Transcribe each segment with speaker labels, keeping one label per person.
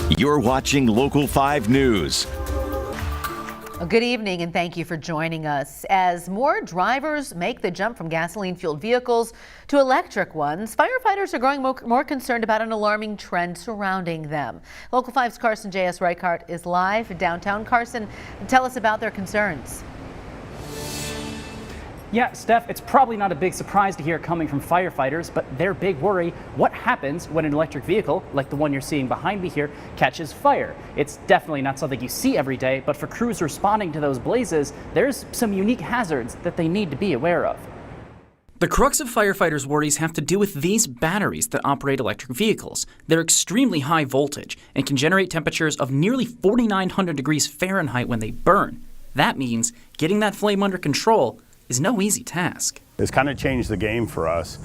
Speaker 1: You're watching Local 5 News.
Speaker 2: Well, good evening and thank you for joining us. As more drivers make the jump from gasoline-fueled vehicles to electric ones, firefighters are growing more concerned about an alarming trend surrounding them. Local 5's Carson J.S. Reichart is live in downtown. Carson, tell us about their concerns.
Speaker 3: Yeah, Steph, it's probably not a big surprise to hear coming from firefighters, but their big worry, what happens when an electric vehicle, like the one you're seeing behind me here, catches fire? It's definitely not something you see every day, but for crews responding to those blazes, there's some unique hazards that they need to be aware of.
Speaker 4: The crux of firefighters' worries have to do with these batteries that operate electric vehicles. They're extremely high voltage and can generate temperatures of nearly 4,900 degrees Fahrenheit when they burn. That means getting that flame under control is no easy task.
Speaker 5: It's kind of changed the game for us.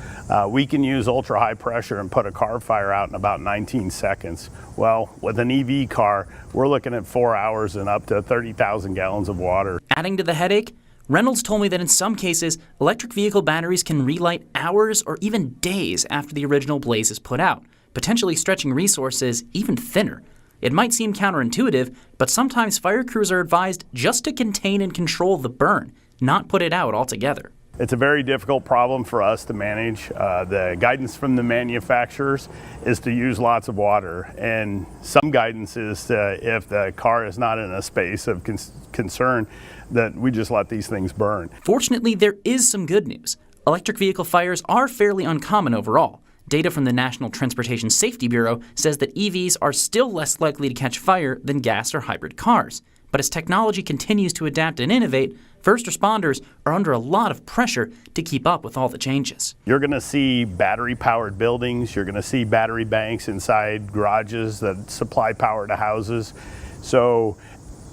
Speaker 5: We can use ultra high pressure and put a car fire out in about 19 seconds. Well, with an EV car, we're looking at 4 hours and up to 30,000 gallons of water.
Speaker 4: Adding to the headache, Reynolds told me that in some cases, electric vehicle batteries can relight hours or even days after the original blaze is put out, potentially stretching resources even thinner. It might seem counterintuitive, but sometimes fire crews are advised just to contain and control the burn, not put it out altogether.
Speaker 5: It's a very difficult problem for us to manage. The guidance from the manufacturers is to use lots of water, and some guidance is if the car is not in a space of concern, that we just let these things burn.
Speaker 4: Fortunately, there is some good news. Electric vehicle fires are fairly uncommon overall. Data from the National Transportation Safety Bureau says that EVs are still less likely to catch fire than gas or hybrid cars. But as technology continues to adapt and innovate, first responders are under a lot of pressure to keep up with all the changes.
Speaker 5: You're going to see battery-powered buildings. You're going to see battery banks inside garages that supply power to houses. So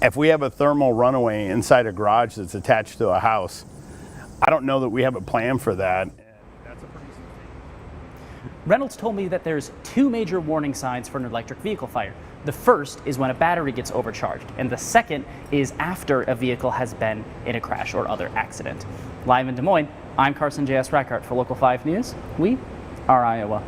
Speaker 5: if we have a thermal runaway inside a garage that's attached to a house, I don't know that we have a plan for that.
Speaker 3: Reynolds told me that there's two major warning signs for an electric vehicle fire. The first is when a battery gets overcharged, and the second is after a vehicle has been in a crash or other accident. Live in Des Moines, I'm Carson J.S. Reichart for Local 5 News. We are Iowa.